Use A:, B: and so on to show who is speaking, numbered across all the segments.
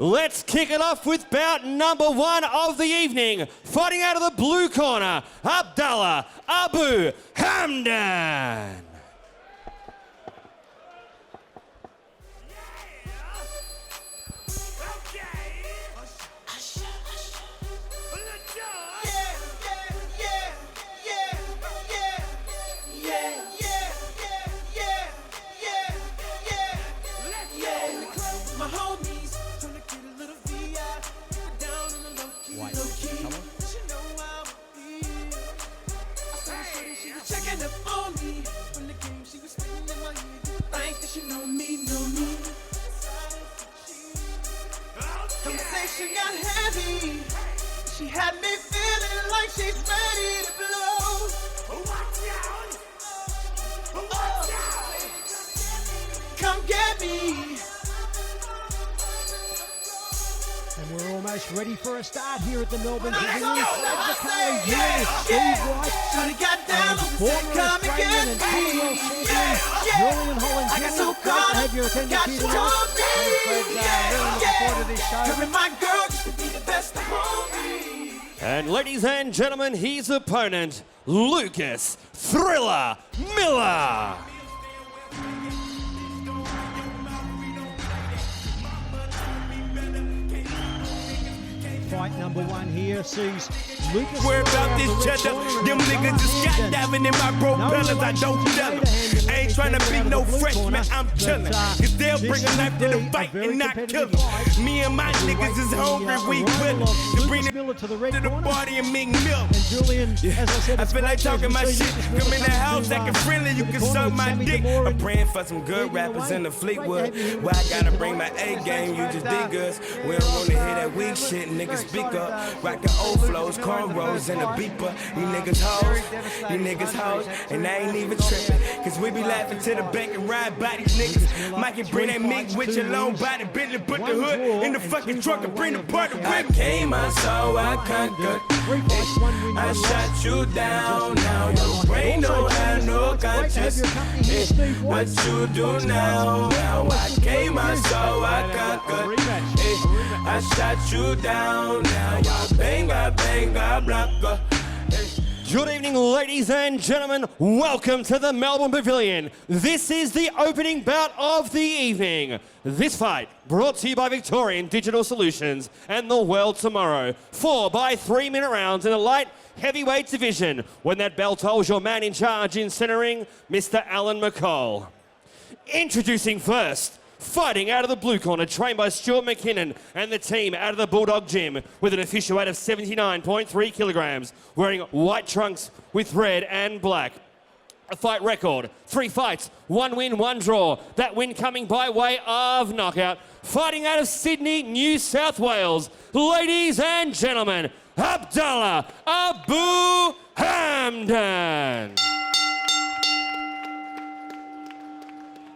A: Let's kick it off with bout number 1 of the evening. Fighting out of the blue corner, Abdallah Abu Hamdan.
B: Checking up on me from the game, she was spitting in my ear. Think that she know me. Conversation got heavy. She had me feeling like she's ready to blow. Watch out! Come get me.
C: And we're almost ready for a start here at the Melbourne Geelong.
B: Got down on the set, come and get me.
C: Julian Holland,
B: I got so
C: great to
B: caught
C: have your
B: up,
C: attendance
B: got
C: here
B: you
C: tonight.
B: on me.
C: Really looking forward to this show.
B: Her and my girl just to be the best of me.
A: And ladies and gentlemen, his opponent, Lucas Thriller Miller.
C: Fight number 1 here sees Lucas.
D: Worry about this cheddar. Them niggas just skydiving in my propellers. I don't tell them. Ain't trying to be no freshman, I'm chillin'. Cause they'll bring a knife to the fight and not kill them. Me and my niggas is hungry, we willin'. To bring the
C: Miller to the red
D: to the
C: corner.
D: party and make milk.
C: And Julian, as I said,
D: I
C: it's
D: feel like
C: great
D: talking my
C: to see
D: shit.
C: you.
D: Come in the house acting friendly, you
C: To the
D: can
C: corner
D: suck
C: with
D: my
C: Sammy
D: dick.
C: Demore
D: I'm
C: and
D: praying for some good
C: leading
D: rappers
C: away.
D: in the Fleetwood.
C: Great to have you
D: Where I
C: here.
D: gotta bring my A game, you just dig us. We don't wanna hear that weak shit, niggas speak up. Rockin' old flows, cornrows, and a beeper. You niggas hoes, and I ain't even trippin'. Cause we be laughing to the bank and ride by these niggas. Mike can bring that mink with your long body, Bentley, put the hood in the fucking trunk and bring the party with me. I came, I saw, I conquered. I shot you down, now your brain don't have no conscience. What you do now? Now I came, I saw, I conquered. I shot you down, now y'all bang, I block her.
A: Good evening, ladies and gentlemen. Welcome to the Melbourne Pavilion. This is the opening bout of the evening. This fight brought to you by Victorian Digital Solutions and the World Tomorrow. 4 by 3 minute rounds in the light heavyweight division. When that bell tolls, your man in charge in centering, Mr. Alan McCall. Introducing first, fighting out of the blue corner, trained by Stuart McKinnon and the team out of the Bulldog Gym with an official weight of 79.3 kilograms, wearing white trunks with red and black. A fight record, 3 fights, 1 win, 1 draw. That win coming by way of knockout. Fighting out of Sydney, New South Wales, ladies and gentlemen, Abdallah Abu Hamdan.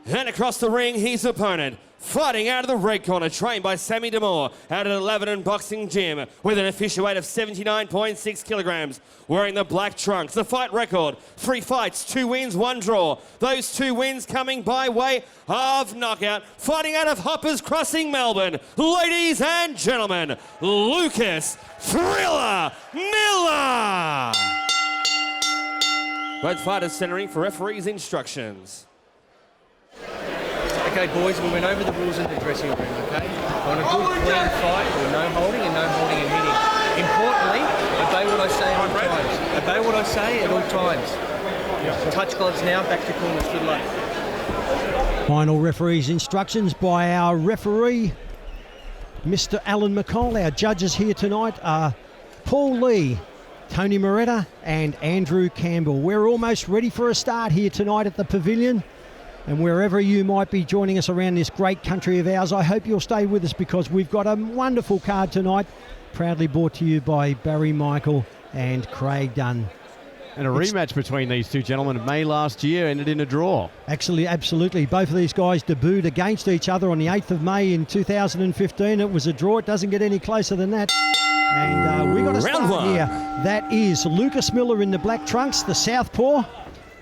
A: And across the ring, his opponent, fighting out of the red corner, trained by Sammy Demore out of the Lebanon Boxing Gym with an official weight of 79.6 kilograms, wearing the black trunks. The fight record, 3 fights, 2 wins, 1 draw. Those 2 wins coming by way of knockout. Fighting out of Hoppers Crossing, Melbourne, ladies and gentlemen, Lucas Thriller Miller. Both fighters centering for referees' instructions.
E: Okay, boys, we went over the rules in the dressing room, okay? On a good, clean fight, with no holding and hitting. Importantly, obey what I say at all times. Obey what I say at all times. Touch gloves now, back to corners. Good luck.
C: Final referee's instructions by our referee, Mr. Alan McCall. Our judges here tonight are Paul Lee, Tony Moretta and Andrew Campbell. We're almost ready for a start here tonight at the Pavilion. And wherever you might be joining us around this great country of ours, I hope you'll stay with us because we've got a wonderful card tonight, proudly brought to you by Barry Michael and Craig Dunn.
F: And a rematch between these two gentlemen in May last year ended in a draw.
C: Actually, absolutely. Both of these guys debuted against each other on the 8th of May in 2015. It was a draw. It doesn't get any closer than that. And we got a start here. That is Lucas Miller in the black trunks, the southpaw.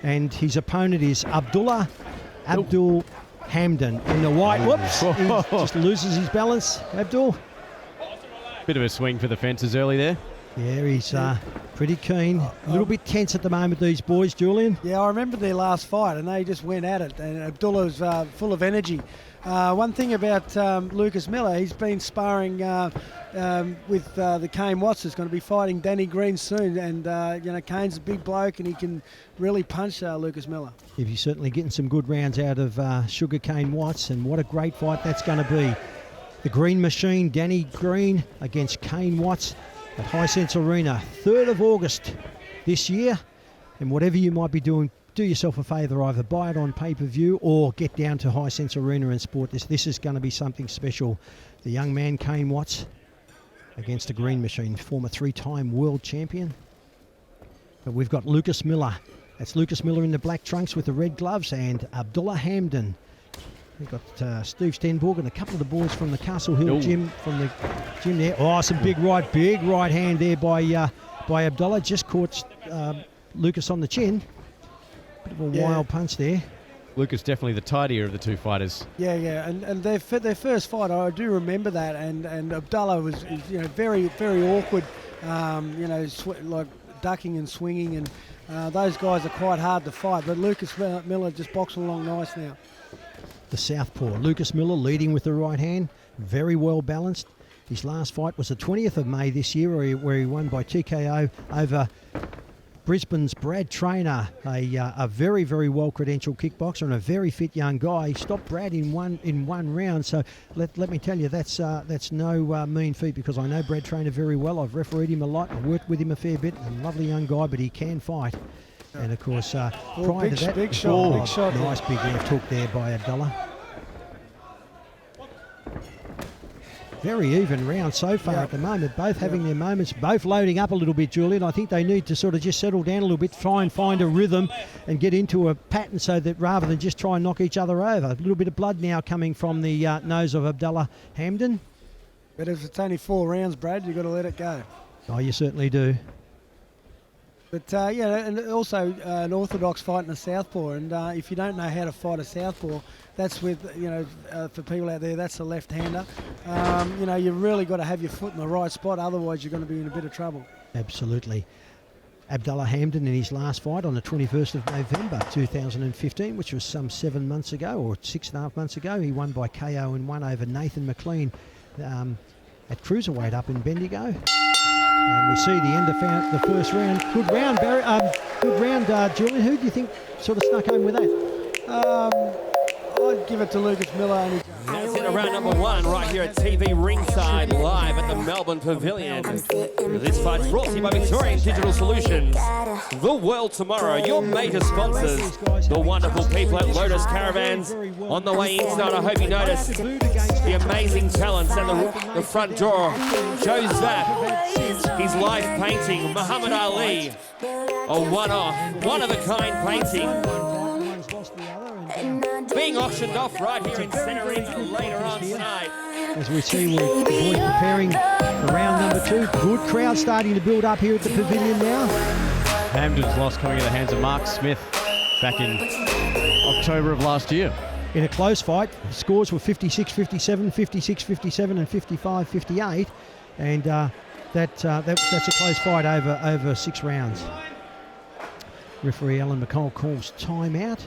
C: And his opponent is Abdallah Hamdan in the white. Whoops, he just loses his balance, Abdul.
F: Bit of a swing for the fences early there.
C: Yeah, he's pretty keen. A little bit tense at the moment, these boys, Julian.
G: Yeah, I remember their last fight, and they just went at it, and Abdullah was full of energy. One thing about Lucas Miller, he's been sparring with the Kane Watts, is going to be fighting Danny Green soon, and Kane's a big bloke, and he can really punch Lucas Miller.
C: If he's certainly getting some good rounds out of Sugar Cane Watts, and what a great fight that's going to be. The Green Machine, Danny Green against Kane Watts at Hisense Arena, 3rd of August this year. And whatever you might be doing, do yourself a favour, either buy it on pay-per-view or get down to Hisense Arena and sport this. This is going to be something special. The young man, Kane Watts, against the Green Machine, former 3-time world champion. But we've got Lucas Miller. That's Lucas Miller in the black trunks with the red gloves, and Abdallah Hamdan. We've got Steve Stenborg and a couple of the boys from the Castle Hill gym, from the gym there. Oh, some big right hand there by Abdallah. Just caught Lucas on the chin. Bit of a wild punch there.
F: Lucas definitely the tidier of the two fighters.
G: Yeah, and their first fight, I do remember that, and Abdallah was very, very awkward, like ducking and swinging, and those guys are quite hard to fight. But Lucas Miller just boxing along nice now.
C: The southpaw, Lucas Miller, leading with the right hand, very well balanced. His last fight was the 20th of May this year, where he won by TKO over Brisbane's Brad Traynor, a very, very well-credentialed kickboxer and a very fit young guy. He stopped Brad in one round, so let me tell you, that's no mean feat, because I know Brad Traynor very well. I've refereed him a lot. I've worked with him a fair bit. A lovely young guy, but he can fight. And of course, prior to that,
G: big shot.
C: Nice big left hook there by Abdallah. Very even round so far at the moment, both having their moments, both loading up a little bit, Julian. I think they need to sort of just settle down a little bit, try and find a rhythm and get into a pattern, so that rather than just try and knock each other over. A little bit of blood now coming from the nose of Abdallah Hamdan.
G: But if it's only 4 rounds, Brad, you've got to let it go.
C: Oh, you certainly do.
G: But and also an orthodox fight in a southpaw, and if you don't know how to fight a southpaw, that's with, for people out there, that's a left-hander. You've really got to have your foot in the right spot, otherwise you're going to be in a bit of trouble.
C: Absolutely. Abdallah Hamdan in his last fight on the 21st of November 2015, which was some 7 months ago, or 6.5 months ago, he won by KO and won over Nathan McLean at cruiserweight up in Bendigo. And we see the end of the first round. Good round, Barry. Good round, Julian. Who do you think sort of snuck home with that?
G: I'd give it to Lucas Miller.
A: That's it, round number 1 right here at TV Ringside, live at the Melbourne Pavilion. This fight's brought to you by Victorian Digital Solutions. The World Tomorrow, your major sponsors. The wonderful people at Lotus Caravans. On the way inside, I hope you noticed the amazing talents at the front door. Joe Zapp, his live painting, Muhammad Ali, a one-of-a-kind painting. Being auctioned off right here in Centre Ring later on tonight.
C: As we see, the boys preparing for round number 2. Good crowd starting to build up here at the pavilion now.
F: Hamdan's loss coming in the hands of Mark Smith back in October of last year.
C: In a close fight, scores were 56-57, 56-57 and 55-58. And that's a close fight over 6 rounds. Referee Alan McCall calls timeout.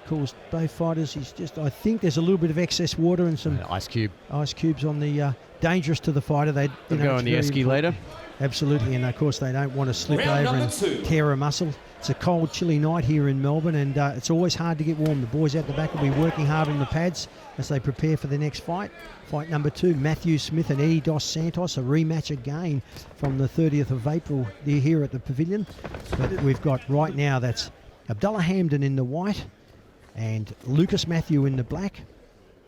C: Calls both fighters. I think there's a little bit of excess water and some
F: ice cubes
C: on the dangerous to the fighter. They'll
F: go on the esky later.
C: Absolutely, and of course they don't want to slip over and tear a muscle. It's a cold, chilly night here in Melbourne, and it's always hard to get warm. The boys out the back will be working hard on the pads as they prepare for the next fight. Fight number 2, Matthew Smith and Eddie Dos Santos, a rematch again from the 30th of April here at the pavilion. But we've got right now, that's Abdallah Hamdan in the white and Lucas Matthew in the black.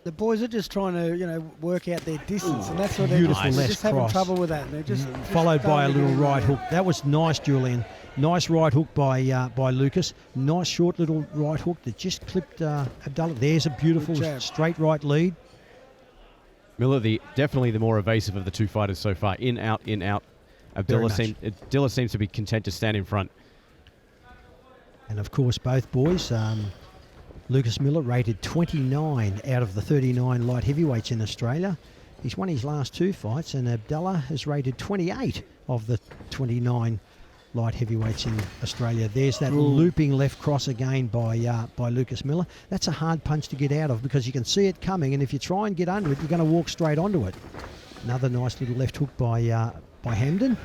G: The boys are just trying to, work out their distance, and that's what they're just having trouble with that. They're just
C: followed by a little right hook. That was nice, Julian. Nice right hook by Lucas. Nice short little right hook that just clipped Abdallah. There's a beautiful straight right lead.
F: Miller, definitely the more evasive of the two fighters so far. In, out, in, out. Abdallah seems to be content to stand in front.
C: And of course, both boys Lucas Miller rated 29 out of the 39 light heavyweights in Australia. He's won his last 2 fights, and Abdallah has rated 28 of the 29 light heavyweights in Australia. There's that looping left cross again by Lucas Miller. That's a hard punch to get out of because you can see it coming, and if you try and get under it, you're going to walk straight onto it. Another nice little left hook by Hamdan.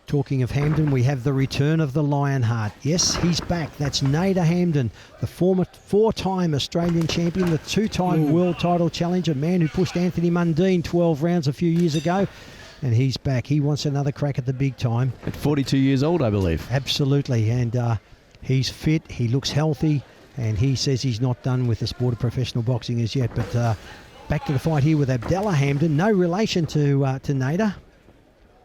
C: Talking of Hamdan, we have the return of the Lionheart. Yes, he's back. That's Nader Hamdan, the former 4-time Australian champion, the 2-time world title challenger, man who pushed Anthony Mundine 12 rounds a few years ago. And he's back. He wants another crack at the big time.
F: At 42 years old, I believe.
C: Absolutely. And he's fit. He looks healthy. And he says he's not done with the sport of professional boxing as yet. But back to the fight here with Abdallah Hamdan. No relation to Nader.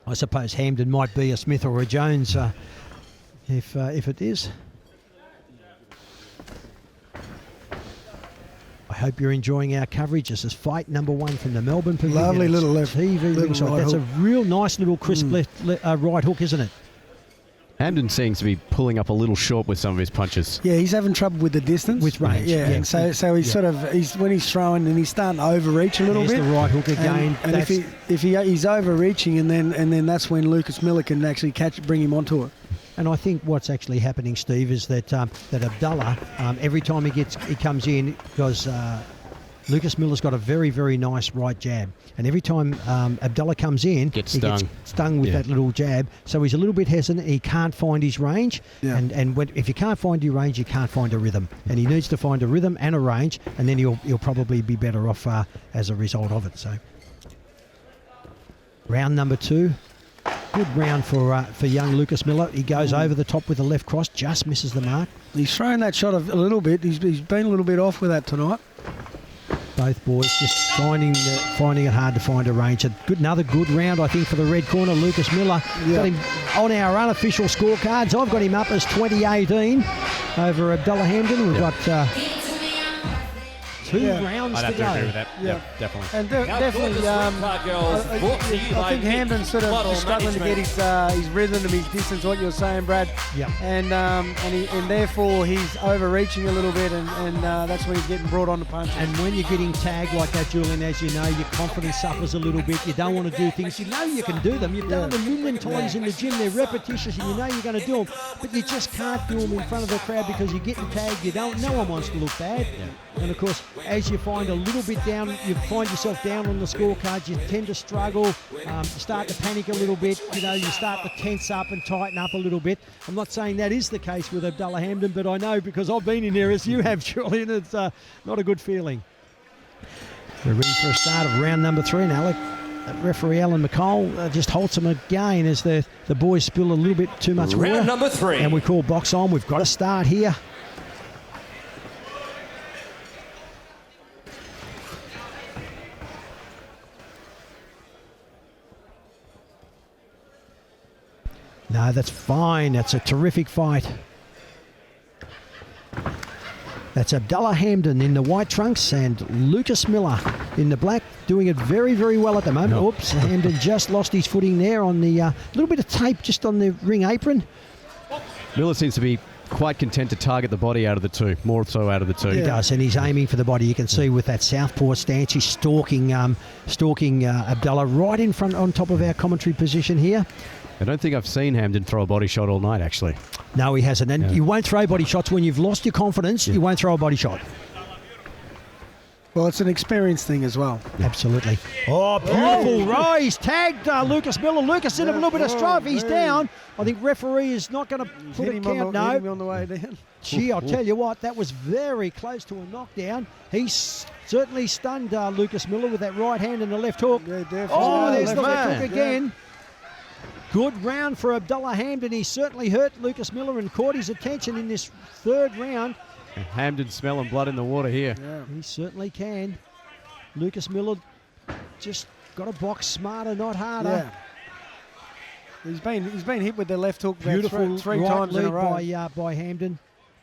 C: I suppose Hamdan might be a Smith or a Jones if it is. I hope you're enjoying our coverage. This is fight number 1 from the Melbourne Pavilion.
G: Lovely little left.
C: TV Ringside. That's a real nice little crisp right hook, isn't it?
F: Hamdan seems to be pulling up a little short with some of his punches.
G: Yeah, he's having trouble with the distance.
C: With range.
G: Yeah, and so he's sort of, when he's throwing and he's starting to overreach a little bit.
C: There's the right hook again.
G: And if he's overreaching, and then that's when Lucas Miller can actually bring him onto it.
C: And I think what's actually happening, Steve, is that Abdallah, every time he comes in, because Lucas Miller's got a very, very nice right jab. And every time Abdallah comes in,
F: gets
C: stung with that little jab. So he's a little bit hesitant. He can't find his range. Yeah. And if you can't find your range, you can't find a rhythm. And he needs to find a rhythm and a range, and then he'll probably be better off as a result of it. So round number 2. Good round for young Lucas Miller. He goes over the top with the left cross, just misses the mark.
G: He's thrown that shot a little bit. He's been a little bit off with that tonight.
C: Both boys just finding it hard to find a range. Another good round, I think, for the red corner, Lucas Miller.
G: Yeah.
C: Got him on our unofficial scorecards. I've got him up as 2018 over Abdallah Hamdan. We've got 2 rounds
F: I'd have
C: to go.
F: agree with that. Yeah, definitely.
G: And definitely, I think Hamdan's sort of just struggling to get his rhythm and his distance. What you're saying, Brad.
C: Yeah.
G: And therefore he's overreaching a little bit, and that's when he's getting brought on the punches.
C: And when you're getting tagged like that, Julian, as you know, your confidence suffers a little bit. You don't want to do things. You know you can do them. You've done them a million times in the gym. They're repetitious, and you know you're going to do them. But you just can't do them in front of the crowd because you're getting tagged. No one wants to look bad. Yeah. And of course, as you find a little bit down, you find yourself down on the scorecards, you tend to struggle, you start to panic a little bit, you start to tense up and tighten up a little bit. I'm not saying that is the case with Abdallah Hamdan, but I know because I've been in there as you have, Julian, it's not a good feeling. We're ready for a start of round number 3 now. Referee Alan McCall just halts him again as the boys spill a little bit too much water.
A: Round number 3.
C: And we call box on. We've got to start here. No, that's fine. That's a terrific fight. That's Abdallah Hamdan in the white trunks and Lucas Miller in the black, doing it very, very well at the moment.
F: No.
C: Oops, Hamdan just lost his footing there on the little bit of tape just on the ring apron.
F: Miller seems to be quite content to target the body out of the 2, more so out of the 2.
C: He does, and he's aiming for the body. You can see with that southpaw stance, he's stalking Abdallah right in front on top of our commentary position here.
F: I don't think I've seen Hamdan throw a body shot all night, actually.
C: No, he hasn't. And you won't throw body shots when you've lost your confidence. Yeah. You won't throw a body shot.
G: Well, it's an experience thing as well.
C: Absolutely. Oh, beautiful rise. Tagged Lucas Miller. Lucas in a little bit of strife. He's down. I think referee is not going to put a count. No.
G: Hit him on the way down.
C: Gee, I'll tell you what, that was very close to a knockdown. He's certainly stunned Lucas Miller with that right hand and the left hook.
G: Yeah, definitely.
C: Oh, there's the left hook again. Yeah. Good round for Abdallah Hamdan. He certainly hurt Lucas Miller and caught his attention in this 3rd round.
F: Hamdan smelling blood in the water here.
C: Yeah. He certainly can. Lucas Miller just got to box smarter, not harder.
G: Yeah. He's been hit with the left hook
C: beautiful
G: three times in a row
C: by Hamdan.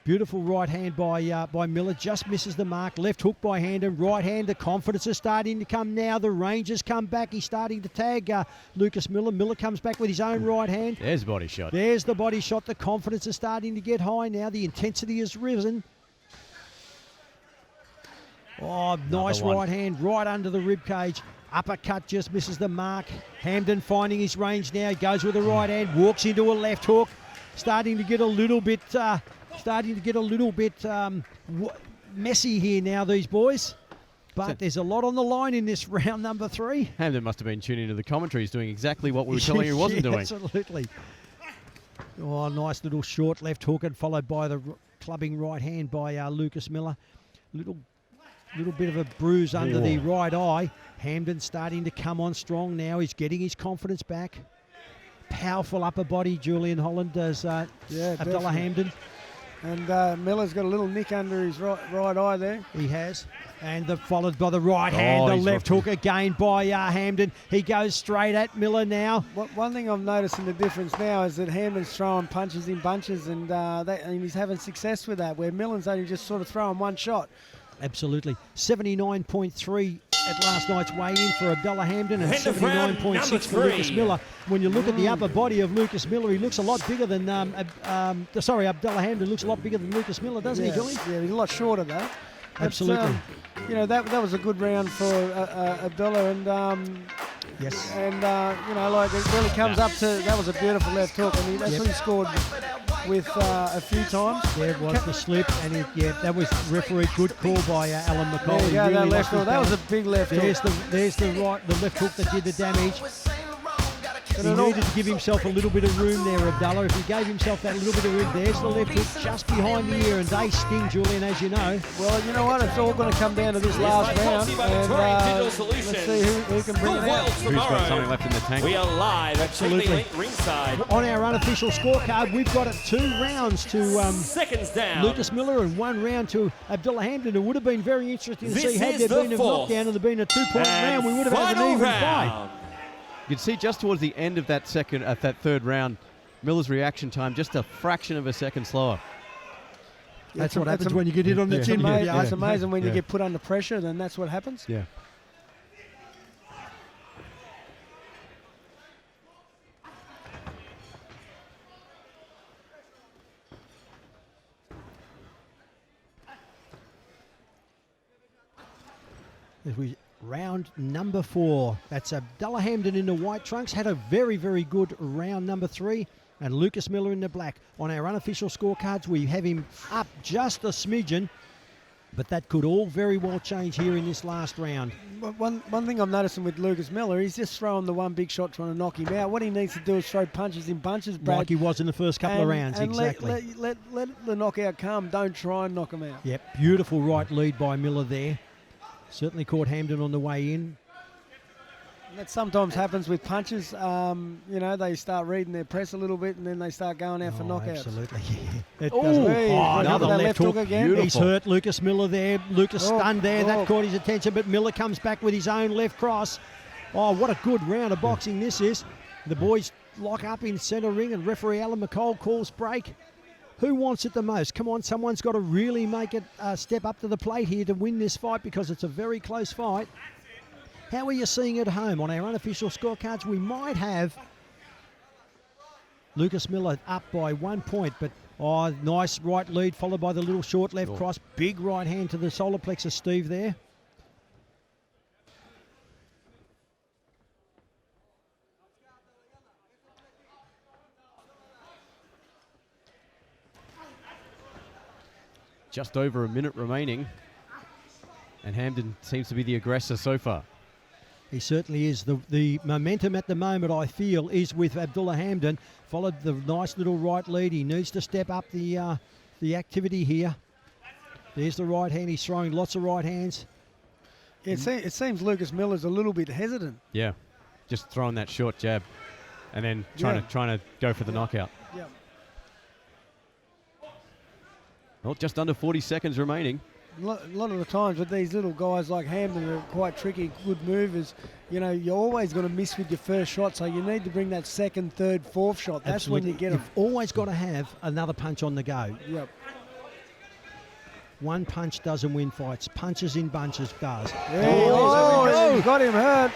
C: Beautiful right hand by Miller, just misses the mark. Left hook by Hamdan, right hand. The confidence is starting to come now. The range has come back. He's starting to tag Lucas Miller. Miller comes back with his own right hand.
F: There's the body shot.
C: There's the body shot. The confidence is starting to get high now. The intensity has risen. Oh, nice right hand right under the rib cage. Uppercut just misses the mark. Hamdan finding his range now. He goes with the right hand, walks into a left hook. Starting to get a little bit messy here now, these boys. But there's a lot on the line in this round number 3.
F: Hamdan must have been tuning into the commentary. He's doing exactly what we were telling him he wasn't doing.
C: Absolutely. Oh, nice little short left hook and followed by the clubbing right hand by Lucas Miller. Little bit of a bruise under the right eye. Hamdan starting to come on strong now. He's getting his confidence back. Powerful upper body, Julian Holland does Abdallah Hamdan.
G: And Miller's got a little nick under his right eye there.
C: He has. And followed by the right hand, the left hook again by Hamdan. He goes straight at Miller now.
G: One thing I'm noticing the difference now is that Hamdan's throwing punches in bunches and he's having success with that, where Miller's only just sort of throwing one shot.
C: Absolutely. 79.3 at last night's weigh-in for Abdallah Hamdan and 79.6 for Lucas Miller. When you look at the upper body of Lucas Miller, he looks a lot bigger than Abdallah Hamdan looks a lot bigger than Lucas Miller, doesn't he, Julian?
G: Yeah, he's a lot shorter though.
C: Absolutely.
G: That was a good round for Abdallah, and
C: yes,
G: and like it really comes up to that was a beautiful left hook, and that's what he scored with a few times.
C: There was the slip, and that was referee good call by Alan McCall.
G: There you go, that left hook. That was a big left hook.
C: There's the left hook that did the damage. He needed to give himself a little bit of room there, Abdallah. If he gave himself that little bit of room, there's the left hook just behind the ear, and they sting, Julian, as you know.
G: Well, you know what? It's all going to come down to this last round, and let's see who can bring it out.
F: Who's got something left in the tank?
A: We are live at TV Ringside.
C: On our unofficial scorecard, we've got 2 rounds to
A: seconds down.
C: Lucas Miller and 1 round to Abdallah Hamdan. It would have been very interesting to
A: This
C: see had
A: is
C: there
A: the
C: been a
A: fourth
C: knockdown and there been a 2-point round. We would have had an
A: final
C: even
A: round.
C: fight.
F: You can see just towards the end of that third round, Miller's reaction time just a fraction of a second slower.
C: That's what happens when you get hit on the chin.
G: It's amazing when you get put under pressure, then that's what happens.
F: Yeah.
C: Round number 4. That's Abdallah Hamdan in the white trunks. Had a very, very good round number 3. And Lucas Miller in the black. On our unofficial scorecards, we have him up just a smidgen. But that could all very well change here in this last round.
G: One thing I'm noticing with Lucas Miller, he's just throwing the one big shot trying to knock him out. What he needs to do is throw punches in bunches, Brad.
C: Like he was in the first couple of rounds,
G: and
C: exactly.
G: Let the knockout come. Don't try and knock him out.
C: Yep, beautiful right lead by Miller there. Certainly caught Hamdan on the way in.
G: That sometimes happens with punches. They start reading their press a little bit and then they start going out for knockouts.
C: Absolutely.
G: Another left hook again.
C: Beautiful. He's hurt Lucas Miller there. Lucas stunned there. That caught his attention, but Miller comes back with his own left cross. Oh, what a good round of boxing this is. The boys lock up in centre ring and referee Alan McCall calls break. Who wants it the most? Come on, someone's got to really make it step up to the plate here to win this fight because it's a very close fight. How are you seeing at home? On our unofficial scorecards, we might have Lucas Miller up by 1 point, but nice right lead followed by the little short left cross. Big right hand to the solar plexus, Steve, there.
F: Just over a minute remaining, and Hamdan seems to be the aggressor so far.
C: He certainly is. The momentum at the moment, I feel, is with Abdallah Hamdan. Followed the nice little right lead. He needs to step up the activity here. There's the right hand. He's throwing lots of right hands.
G: Yeah, it seems Lucas Miller's a little bit hesitant.
F: Yeah, just throwing that short jab, and then trying to go for the knockout.
G: Yeah.
F: Well, just under 40 seconds remaining.
G: A lot of the times with these little guys like Hamdan are quite tricky, good movers. You're always going to miss with your first shot, so you need to bring that second, third, fourth shot. That's
C: Absolutely.
G: when you get them.
C: You've always got to have another punch on the go.
G: Yep.
C: one punch doesn't win fights. Punches in bunches does.
G: Oh, got him hurt.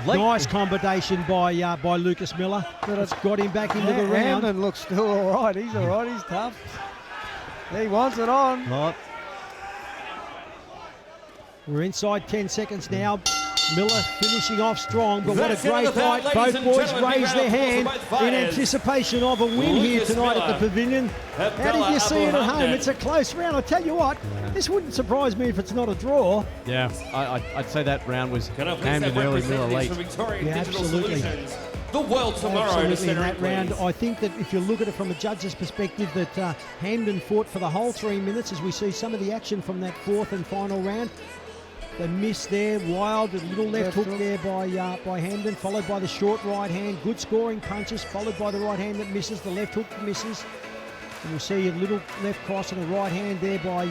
C: Nice combination by Lucas Miller. But it's got him back into the round.
G: Hamdan looks still all right. He's all right. He's tough. He wants it on.
F: Oh,
C: We're inside 10 seconds now. Miller finishing off strong, but what a
A: That's it on
C: great
A: the bout,
C: fight.
A: ladies
C: Both
A: and
C: boys
A: gentlemen.
C: raise
A: Big
C: their
A: round of
C: hand
A: applause for both
C: in
A: fighters.
C: anticipation of a win here
A: Lucas
C: tonight at the
A: Miller,
C: Pavilion. How
A: Abdallah
C: did you see it at home?
A: Hamdan.
C: It's a close round. I tell you what, this wouldn't surprise me if it's not a draw.
F: yeah. I'd say that round was
A: Can I please have
F: Hamdan early, Miller
A: representatives
F: late.
A: from Victorian
C: Yeah,
A: Digital
C: absolutely.
A: Solutions? The world tomorrow to
C: Absolutely, in
A: center
C: that
A: in,
C: round,
A: please.
C: I think that if you look at it from a judge's perspective, that Hamdan fought for the whole 3 minutes as we see some of the action from that fourth and final round. The miss there, wild, a little left hook there by Hamdan, followed by the short right hand. Good scoring punches, followed by the right hand that misses, the left hook misses. And we'll see a little left cross and a right hand there by,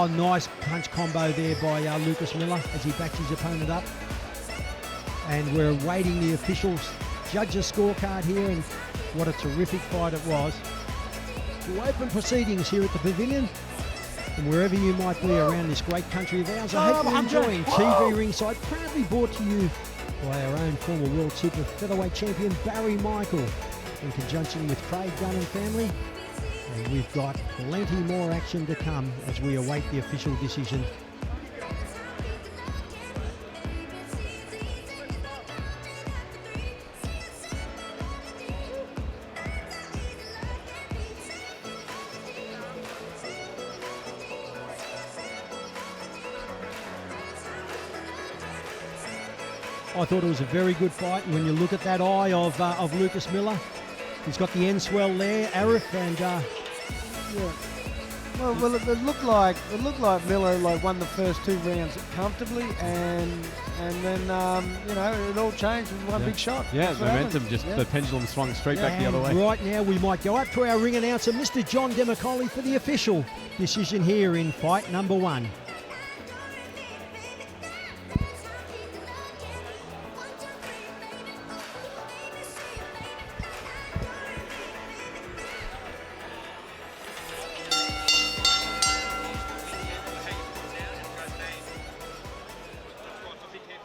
C: nice punch combo there by Lucas Miller as he backs his opponent up. And we're awaiting the officials' judges' scorecard here, and what a terrific fight it was. To open proceedings here at the Pavilion. And wherever you might be around this great country of ours, I hope you're enjoying TV Ringside, proudly brought to you by our own former World Super Featherweight Champion Barry Michael, in conjunction with Craig Gunn and family. And we've got plenty more action to come as we await the official decision. I thought it was a very good fight, and when you look at that eye of Lucas Miller, he's got the end swell there, Arif, and
G: Yeah. Well, it looked like Miller won the first 2 rounds comfortably, and then it all changed with one big shot.
F: Yeah,
G: That's what
F: momentum,
G: happened.
F: just
G: Yeah.
F: the pendulum swung straight back the other way.
C: And right now we might go up to our ring announcer, Mr. John Demicoli, for the official decision here in fight number 1.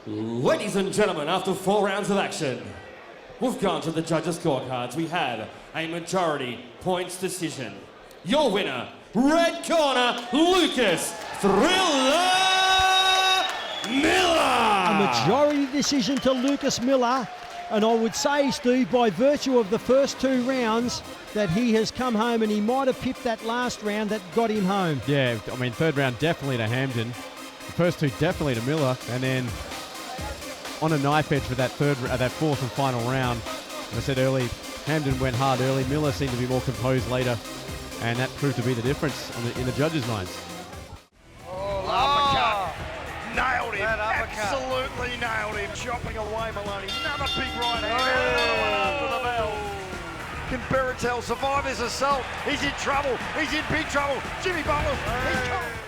A: Ladies and gentlemen, after 4 rounds of action, we've gone to the judges' scorecards. We had a majority points decision. Your winner, red corner, Lucas Thriller Miller.
C: A majority decision to Lucas Miller, and I would say, Steve, by virtue of the first 2 rounds, that he has come home, and he might have pipped that last round that got him home.
F: Yeah, I mean, third round definitely to Hamdan. The first 2 definitely to Miller, and then on a knife edge for that fourth and final round. As I said early, Hamdan went hard early. Miller seemed to be more composed later, and that proved to be the difference in the judges' minds.
H: Uppercut. Nailed him. Absolutely nailed him. Chopping away Maloney. Another big right hand. And another one after the bell. Can Beratel survive his assault? He's in trouble. He's in big trouble. Jimmy Butler. He's coming.